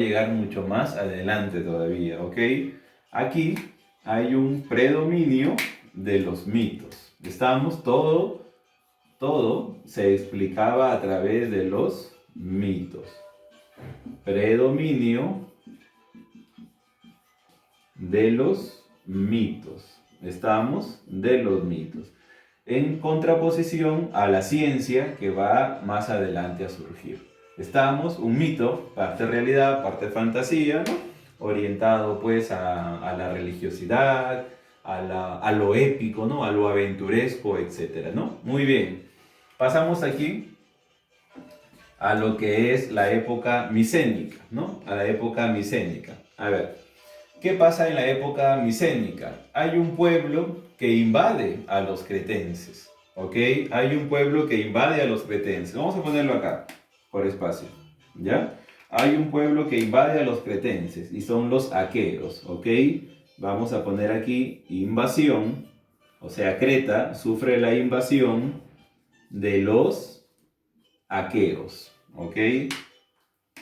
llegar mucho más adelante todavía, ¿ok? Aquí hay un predominio de los mitos. Estamos, todo se explicaba a través de los mitos. Predominio de los mitos. Estamos de los mitos. En contraposición a la ciencia que va más adelante a surgir. Estamos, un mito, parte realidad, parte fantasía, ¿no? Orientado pues a la religiosidad, a lo épico, ¿no? A lo aventuresco, etcétera, ¿no? Muy bien. Pasamos aquí a lo que es la época micénica, ¿no? A la época micénica. A ver, ¿qué pasa en la época micénica? Hay un pueblo que invade a los cretenses, ¿ok? Hay un pueblo que invade a los cretenses. Vamos a ponerlo acá, por espacio, ¿ya? Hay un pueblo que invade a los cretenses y son los aqueos, ¿ok? Vamos a poner aquí invasión, o sea, Creta sufre la invasión de los aqueos, ¿ok?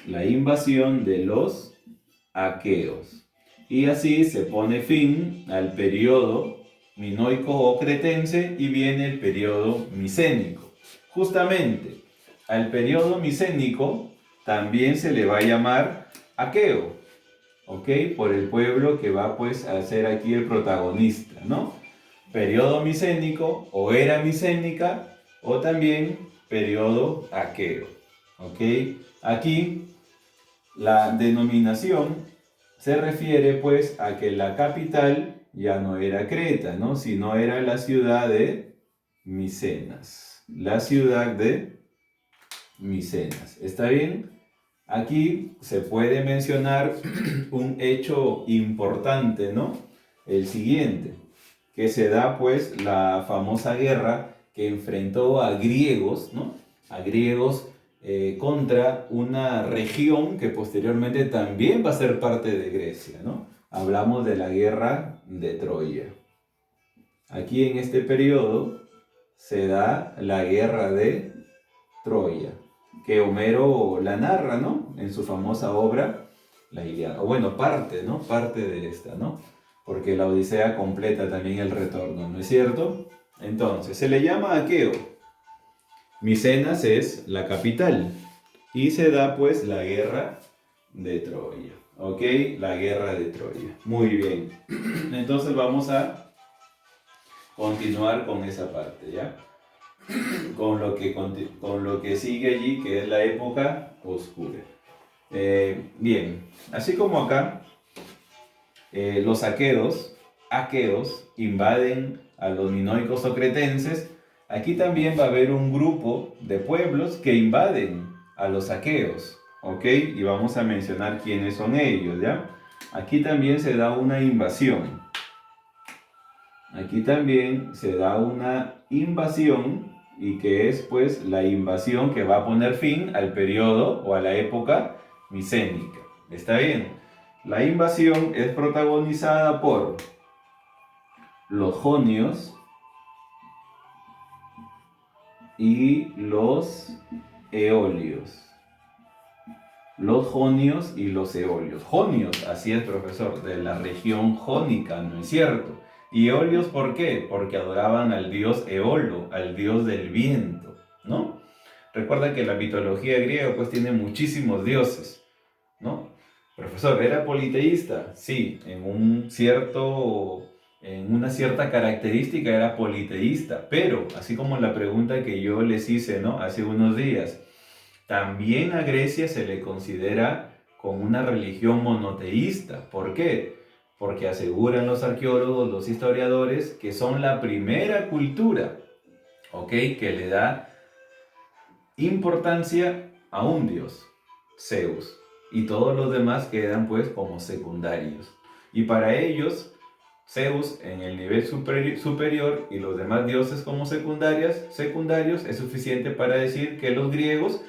La invasión de los aqueos. Y así se pone fin al periodo minoico o cretense y viene el periodo micénico. Justamente al periodo micénico también se le va a llamar aqueo, ¿ok? Por el pueblo que va pues a ser aquí el protagonista, ¿no? Periodo micénico o era micénica o también periodo aqueo, ¿ok? Aquí la denominación se refiere pues a que la capital ya no era Creta, ¿no? Sino era la ciudad de Micenas. La ciudad de Micenas. ¿Está bien? Aquí se puede mencionar un hecho importante, ¿no? El siguiente, que se da pues la famosa guerra que enfrentó a griegos, ¿no? A griegos contra una región que posteriormente también va a ser parte de Grecia, ¿no? Hablamos de la guerra de Troya. Aquí en este periodo se da la guerra de Troya, que Homero la narra, ¿no? En su famosa obra, la Ilíada. O bueno, parte, ¿no? Parte de esta, ¿no? Porque la Odisea completa también el retorno, ¿no es cierto? Entonces, se le llama Aqueo. Micenas es la capital. Y se da pues la guerra de Troya. ¿Ok? La guerra de Troya. Muy bien. Entonces vamos a continuar con esa parte, ¿ya? Con lo que sigue allí, que es la época oscura. Bien, así como acá, los aqueos invaden a los minoicos o cretenses, aquí también va a haber un grupo de pueblos que invaden a los aqueos, ¿ok? Y vamos a mencionar quiénes son ellos, ¿ya? Aquí también se da una invasión. Aquí también se da una invasión y que es pues la invasión que va a poner fin al periodo o a la época micénica. ¿Está bien? La invasión es protagonizada por los jonios y los eolios. Los jonios y los eolios. Jonios, así es, profesor, de la región jónica, ¿no es cierto? Y eolios, ¿por qué? Porque adoraban al dios Eolo, al dios del viento, ¿no? Recuerda que la mitología griega pues tiene muchísimos dioses, ¿no? Profesor, ¿era politeísta? Sí, en una cierta característica era politeísta, pero así como la pregunta que yo les hice, ¿no? Hace unos días, también a Grecia se le considera como una religión monoteísta. ¿Por qué? Porque aseguran los arqueólogos, los historiadores, que son la primera cultura, ¿ok? Que le da importancia a un dios, Zeus, y todos los demás quedan pues como secundarios. Y para ellos, Zeus en el nivel superior y los demás dioses como secundarios es suficiente para decir que los griegos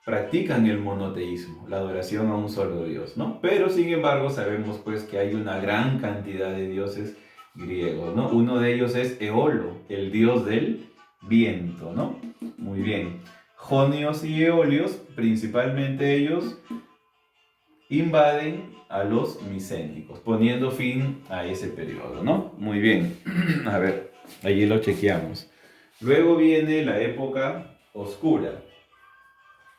practican el monoteísmo, la adoración a un solo dios, ¿no? Pero sin embargo sabemos pues que hay una gran cantidad de dioses griegos, ¿no? Uno de ellos es Eolo, el dios del viento, ¿no? Muy bien. Jonios y eolios, principalmente ellos, invaden a los micénicos, poniendo fin a ese periodo, ¿no? Muy bien. A ver, allí lo chequeamos. Luego viene la época oscura.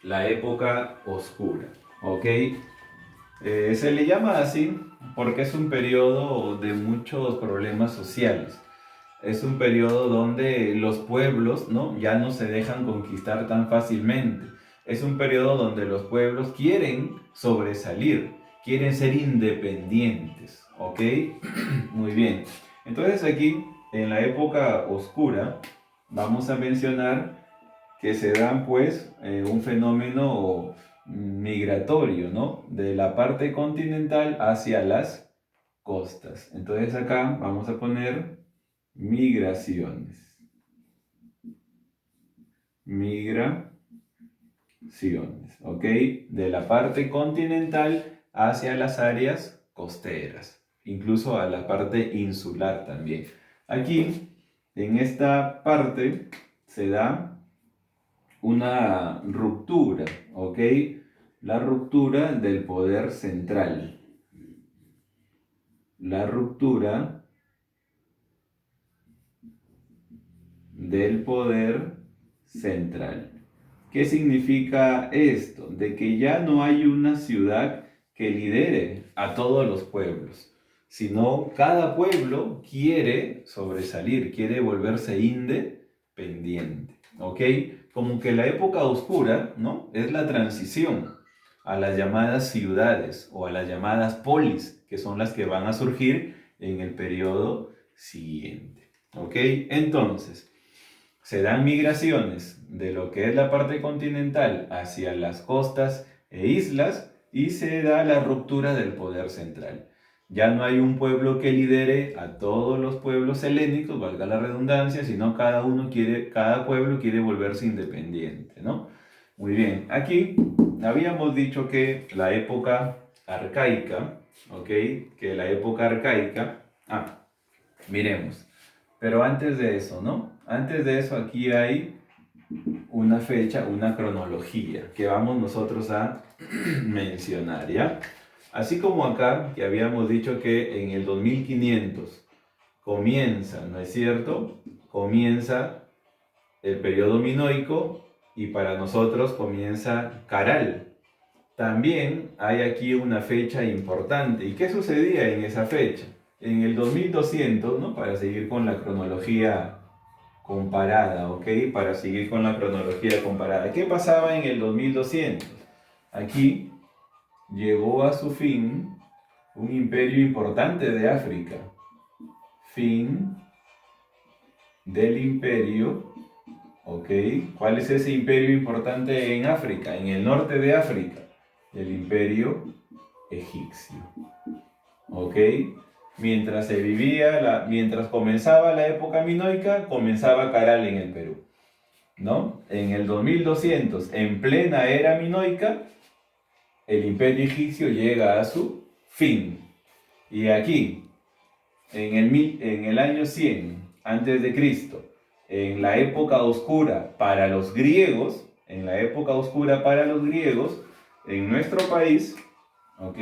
La época oscura, ¿ok? Se le llama así porque es un periodo de muchos problemas sociales. Es un periodo donde los pueblos, ¿no?, ya no se dejan conquistar tan fácilmente. Es un periodo donde los pueblos quieren sobresalir, quieren ser independientes, ¿ok? Muy bien. Entonces aquí, en la época oscura, vamos a mencionar que se dan pues un fenómeno migratorio, ¿no? De la parte continental hacia las costas. Entonces acá vamos a poner migraciones. Migraciones, ¿ok? De la parte continental hacia las áreas costeras, incluso a la parte insular también. Aquí, en esta parte, se da una ruptura, ¿ok? La ruptura del poder central. La ruptura del poder central. ¿Qué significa esto? De que ya no hay una ciudad que lidere a todos los pueblos, sino cada pueblo quiere sobresalir, quiere volverse independiente, ¿ok? Como que la época oscura, ¿no?, es la transición a las llamadas ciudades o a las llamadas polis, que son las que van a surgir en el periodo siguiente, ¿ok? Entonces, se dan migraciones de lo que es la parte continental hacia las costas e islas y se da la ruptura del poder central. Ya no hay un pueblo que lidere a todos los pueblos helénicos, valga la redundancia, sino cada pueblo quiere volverse independiente, ¿no? Muy bien, aquí habíamos dicho que la época arcaica, ¿ok? Que la época arcaica, miremos, pero antes de eso, ¿no? Antes de eso aquí hay una fecha, una cronología que vamos nosotros a mencionar, ¿ya? Así como acá, que habíamos dicho que en el 2500 comienza, ¿no es cierto? Comienza el periodo minoico y para nosotros comienza Caral. También hay aquí una fecha importante. ¿Y qué sucedía en esa fecha? En el 2200, ¿no?, para seguir con la cronología comparada, ¿ok? Para seguir con la cronología comparada. ¿Qué pasaba en el 2200? Aquí llegó a su fin un imperio importante de África. Fin del imperio, ¿ok? ¿Cuál es ese imperio importante en África? En el norte de África, el imperio egipcio, ¿ok? Mientras comenzaba la época minoica, comenzaba Caral en el Perú, ¿no? En el 2200, en plena era minoica, el imperio egipcio llega a su fin. Y aquí, en el año 100 antes de Cristo, en la época oscura para los griegos, en nuestro país, ¿ok?,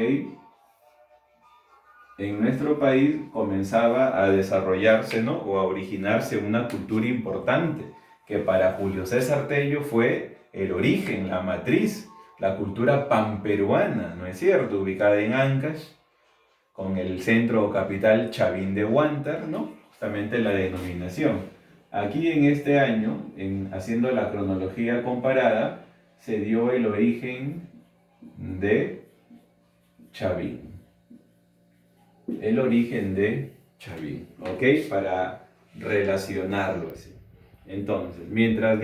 en nuestro país comenzaba a desarrollarse, ¿no?, o a originarse una cultura importante, que para Julio César Tello fue el origen, la matriz, la cultura pamperuana, ¿no es cierto?, ubicada en Ancash, con el centro o capital Chavín de Huántar, ¿no?, justamente la denominación. Aquí en este año, haciendo la cronología comparada, se dio el origen de Chavín. El origen de Chavín, ¿ok? Para relacionarlo así. Entonces, mientras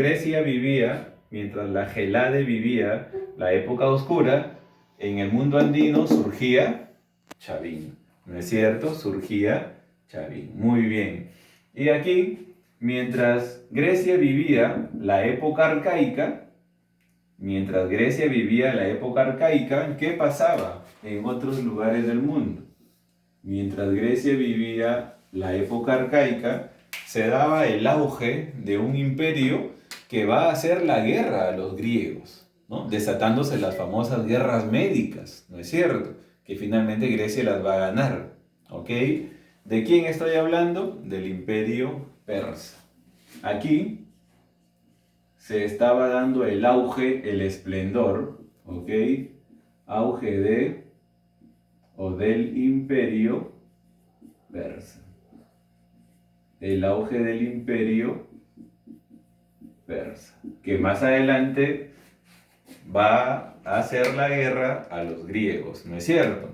la Gelade vivía la época oscura, en el mundo andino surgía Chavín, ¿no es cierto? Surgía Chavín, muy bien. Y aquí, mientras Grecia vivía la época arcaica, ¿qué pasaba en otros lugares del mundo? Mientras Grecia vivía la época arcaica, se daba el auge de un imperio que va a hacer la guerra a los griegos, ¿no? Desatándose las famosas guerras médicas, ¿no es cierto? Que finalmente Grecia las va a ganar, ¿ok? ¿De quién estoy hablando? Del Imperio Persa. Aquí se estaba dando el auge, el esplendor, ¿ok? Auge de o del Imperio Persa. El auge del Imperio Persa, que más adelante va a hacer la guerra a los griegos, ¿no es cierto?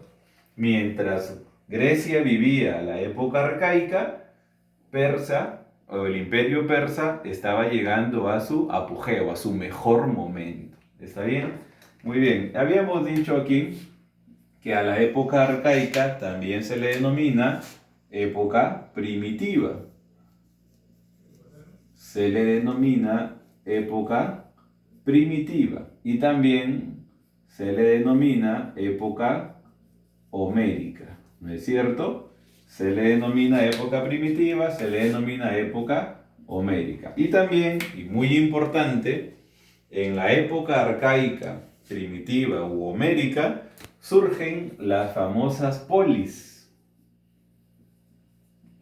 Mientras Grecia vivía la época arcaica, Persa o el Imperio Persa estaba llegando a su apogeo, a su mejor momento. ¿Está bien? Muy bien. Habíamos dicho aquí que a la época arcaica también se le denomina época primitiva. Se le denomina época primitiva y también se le denomina época homérica, ¿no es cierto? Se le denomina época primitiva, se le denomina época homérica. Y también, y muy importante, en la época arcaica, primitiva u homérica, surgen las famosas polis.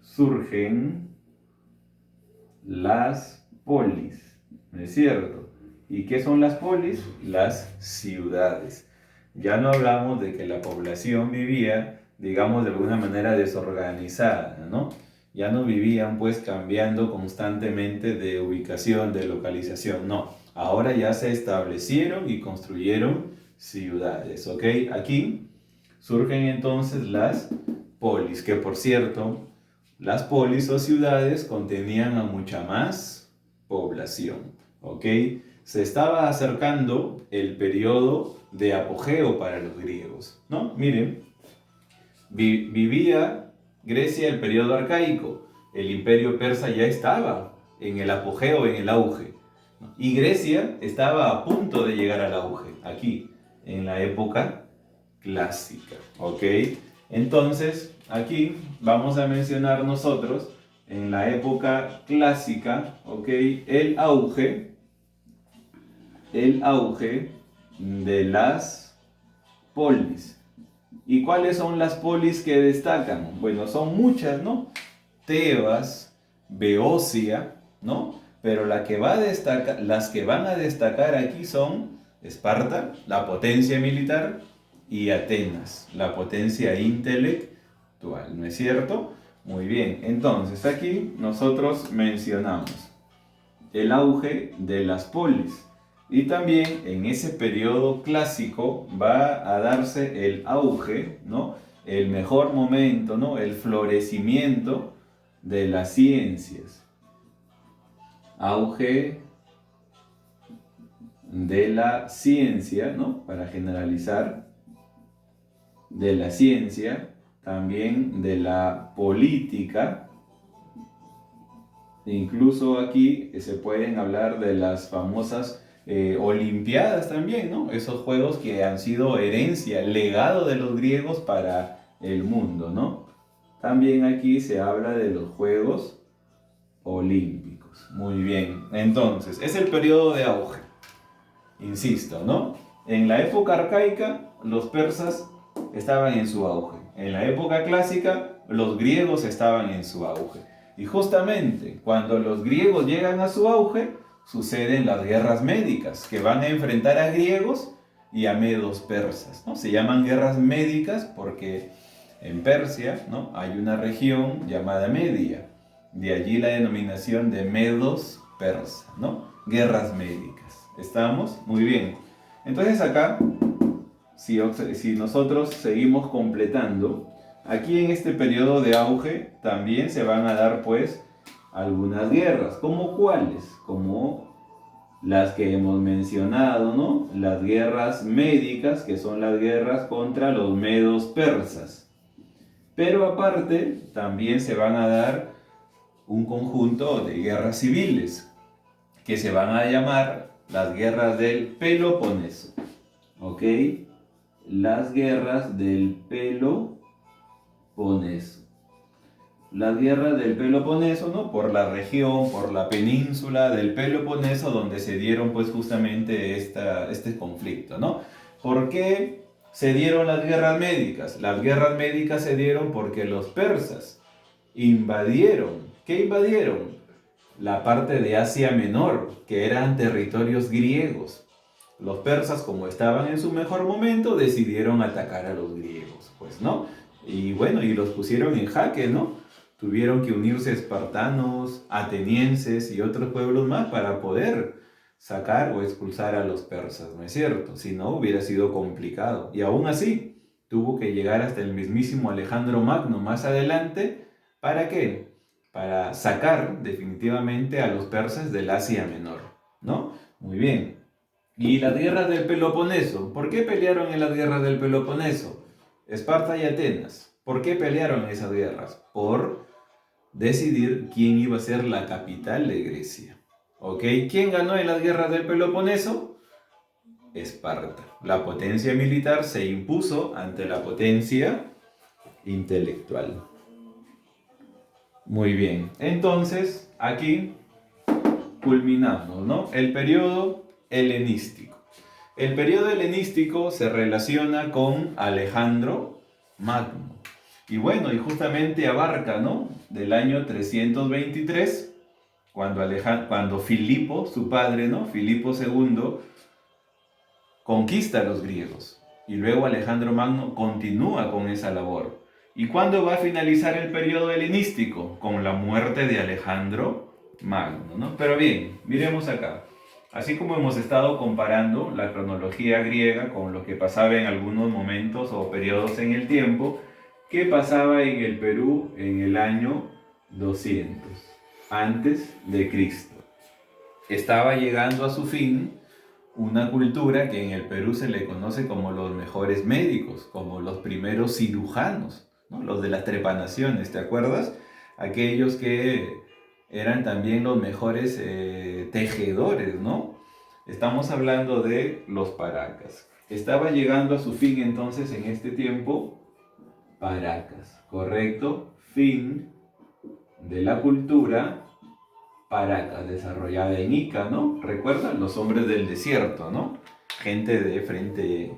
Surgen las polis, ¿no es cierto? ¿Y qué son las polis? Las ciudades. Ya no hablamos de que la población vivía, digamos, de alguna manera desorganizada, ¿no? Ya no vivían pues cambiando constantemente de ubicación, de localización, no. Ahora ya se establecieron y construyeron ciudades, ¿ok? Aquí surgen entonces las polis, que por cierto, las polis o ciudades contenían a mucha más población, ¿ok? Se estaba acercando el periodo de apogeo para los griegos, ¿no? Miren, vivía Grecia el periodo arcaico, el imperio persa ya estaba en el apogeo, en el auge, ¿no? Y Grecia estaba a punto de llegar al auge, aquí, en la época clásica, ¿ok? Entonces, aquí vamos a mencionar nosotros, en la época clásica, ¿ok? El auge de las polis. ¿Y cuáles son las polis que destacan? Bueno, son muchas, ¿no? Tebas, Beocia, ¿no? Pero las que van a destacar aquí son Esparta, la potencia militar, y Atenas, la potencia intelectual, ¿no es cierto? Muy bien, entonces aquí nosotros mencionamos el auge de las polis. Y también en ese periodo clásico va a darse el auge, ¿no? El mejor momento, ¿no? El florecimiento de las ciencias. Auge de la ciencia, ¿no? Para generalizar, de la ciencia, también de la política. Incluso aquí se pueden hablar de las famosas Olimpiadas también, ¿no? Esos juegos que han sido herencia, legado de los griegos para el mundo, ¿no? También aquí se habla de los Juegos Olímpicos. Muy bien, entonces, es el periodo de auge. Insisto, ¿no? En la época arcaica, los persas estaban en su auge. En la época clásica, los griegos estaban en su auge. Y justamente cuando los griegos llegan a su auge, suceden las guerras médicas, que van a enfrentar a griegos y a medos persas, ¿no? Se llaman guerras médicas porque en Persia, ¿no? Hay una región llamada Media. De allí la denominación de medos persas, ¿no? Guerras médicas. ¿Estamos? Muy bien. Entonces acá, si nosotros seguimos completando, aquí en este periodo de auge también se van a dar pues algunas guerras. ¿Cómo cuáles? Como las que hemos mencionado, ¿no? Las guerras médicas, que son las guerras contra los medos persas. Pero aparte, también se van a dar un conjunto de guerras civiles, que se van a llamar las guerras del Peloponeso. ¿Ok? Las guerras del Peloponeso. las guerras del Peloponeso, ¿no? Por la región, por la península del Peloponeso, donde se dieron pues justamente este conflicto, ¿no? ¿Por qué se dieron las guerras médicas? Las guerras médicas se dieron porque los persas invadieron. ¿Qué invadieron? La parte de Asia Menor, que eran territorios griegos. Los persas, como estaban en su mejor momento, decidieron atacar a los griegos, pues, ¿no? Y bueno, y los pusieron en jaque, ¿no? Tuvieron que unirse espartanos, atenienses y otros pueblos más para poder sacar o expulsar a los persas, ¿no es cierto? Si no, hubiera sido complicado. Y aún así, tuvo que llegar hasta el mismísimo Alejandro Magno más adelante. ¿Para qué? Para sacar definitivamente a los persas del Asia Menor, ¿no? Muy bien. Y las guerras del Peloponeso. ¿Por qué pelearon en las guerras del Peloponeso? Esparta y Atenas. ¿Por qué pelearon en esas guerras? Por decidir quién iba a ser la capital de Grecia. ¿Ok? ¿Quién ganó en las guerras del Peloponeso? Esparta. La potencia militar se impuso ante la potencia intelectual. Muy bien. Entonces, aquí culminamos, ¿no? El periodo helenístico. El periodo helenístico se relaciona con Alejandro Magno. Y bueno, y justamente abarca, ¿no? Del año 323, cuando Filipo, su padre, ¿no? Filipo II, conquista a los griegos. Y luego Alejandro Magno continúa con esa labor. ¿Y cuándo va a finalizar el periodo helenístico? Con la muerte de Alejandro Magno, ¿no? Pero bien, miremos acá. Así como hemos estado comparando la cronología griega con lo que pasaba en algunos momentos o periodos en el tiempo, ¿qué pasaba en el Perú en el año 200 antes de Cristo? Estaba llegando a su fin una cultura que en el Perú se le conoce como los mejores médicos, como los primeros cirujanos, ¿no? Los de las trepanaciones, ¿te acuerdas? Aquellos que eran también los mejores tejedores, ¿no? Estamos hablando de los Paracas. Estaba llegando a su fin entonces en este tiempo Paracas, ¿correcto? Fin de la cultura Paracas, desarrollada en Ica, ¿no? ¿Recuerdan? Los hombres del desierto, ¿no? Gente de frente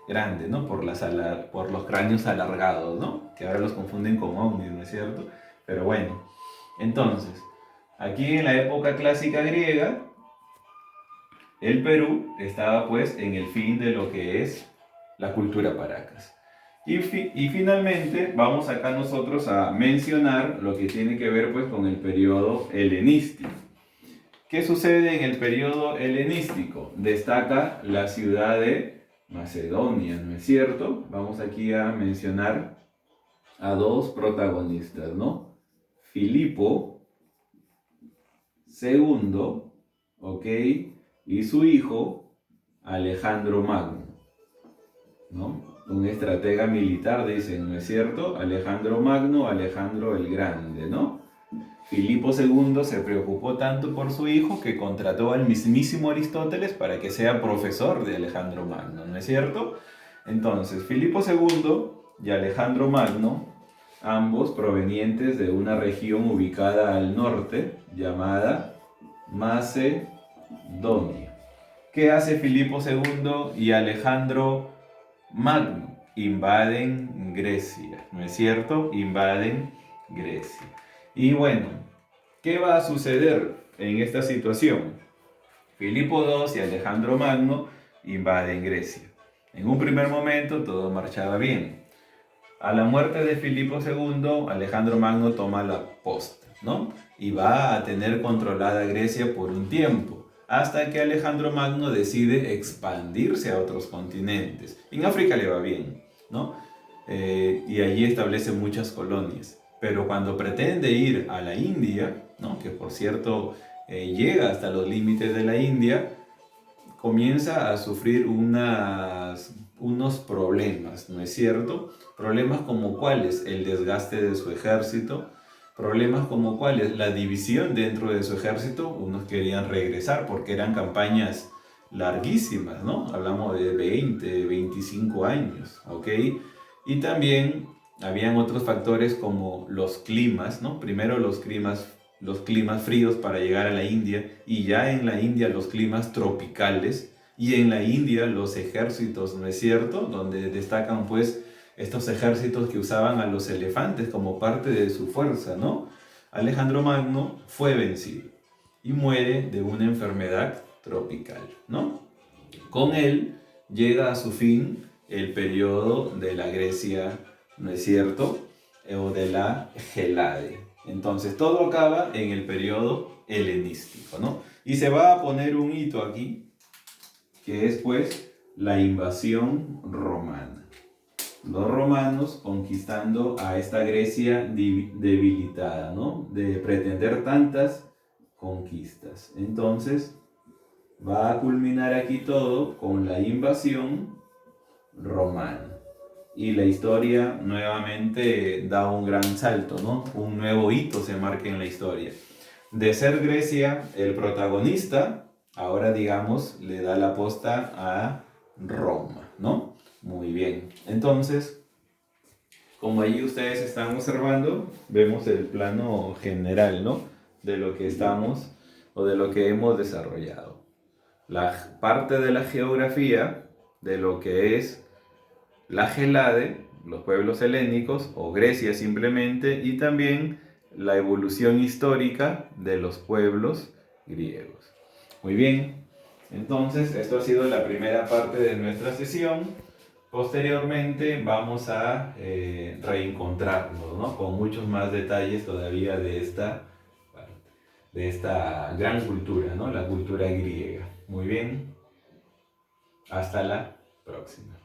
grande, ¿no? Por los cráneos alargados, ¿no? Que ahora los confunden con ovnis, ¿no es cierto? Pero bueno, entonces, aquí en la época clásica griega, el Perú estaba pues en el fin de lo que es la cultura Paracas. Y finalmente vamos acá nosotros a mencionar lo que tiene que ver pues con el periodo helenístico. ¿Qué sucede en el periodo helenístico? Destaca la ciudad de Macedonia, ¿no es cierto? Vamos aquí a mencionar a dos protagonistas, ¿no? Filipo II, ¿ok? Y su hijo Alejandro Magno, ¿no? Un estratega militar, dicen, ¿no es cierto? Alejandro Magno, Alejandro el Grande, ¿no? Filipo II se preocupó tanto por su hijo que contrató al mismísimo Aristóteles para que sea profesor de Alejandro Magno, ¿no es cierto? Entonces, Filipo II y Alejandro Magno, ambos provenientes de una región ubicada al norte llamada Macedonia. ¿Qué hace Filipo II y Alejandro Magno? Invaden Grecia, ¿no es cierto? Invaden Grecia. Y bueno, ¿qué va a suceder en esta situación? Filipo II y Alejandro Magno invaden Grecia. En un primer momento todo marchaba bien. A la muerte de Filipo II, Alejandro Magno toma la posta, ¿no? Y va a tener controlada Grecia por un tiempo, hasta que Alejandro Magno decide expandirse a otros continentes. En África le va bien, ¿no? Y allí establece muchas colonias. Pero cuando pretende ir a la India, ¿no? Que por cierto llega hasta los límites de la India, comienza a sufrir unos problemas, ¿no es cierto? Problemas como cuáles, el desgaste de su ejército, problemas como cuáles, la división dentro de su ejército. Unos querían regresar porque eran campañas larguísimas, ¿no? Hablamos de 20, 25 años, ¿ok? Y también habían otros factores como los climas, ¿no? Primero los climas fríos para llegar a la India, y ya en la India los climas tropicales, y en la India los ejércitos, ¿no es cierto? Donde destacan pues estos ejércitos que usaban a los elefantes como parte de su fuerza, ¿no? Alejandro Magno fue vencido y muere de una enfermedad tropical, ¿no? Con él llega a su fin el periodo de la Grecia, ¿no es cierto? O de la Gelade. Entonces todo acaba en el periodo helenístico, ¿no? Y se va a poner un hito aquí, que es pues la invasión romana. Los romanos conquistando a esta Grecia debilitada, ¿no? De pretender tantas conquistas. Entonces va a culminar aquí todo con la invasión romana. Y la historia nuevamente da un gran salto, ¿no? Un nuevo hito se marca en la historia. De ser Grecia el protagonista, ahora digamos le da la posta a Roma, ¿no? Muy bien. Entonces, como ahí ustedes están observando, vemos el plano general, ¿no? De lo que estamos o de lo que hemos desarrollado. La parte de la geografía de lo que es la Gelade, los pueblos helénicos o Grecia simplemente, y también la evolución histórica de los pueblos griegos. Muy bien, entonces esto ha sido la primera parte de nuestra sesión. Posteriormente vamos a reencontrarnos, ¿no? Con muchos más detalles todavía de esta gran cultura, ¿no? La cultura griega. Muy bien, hasta la próxima.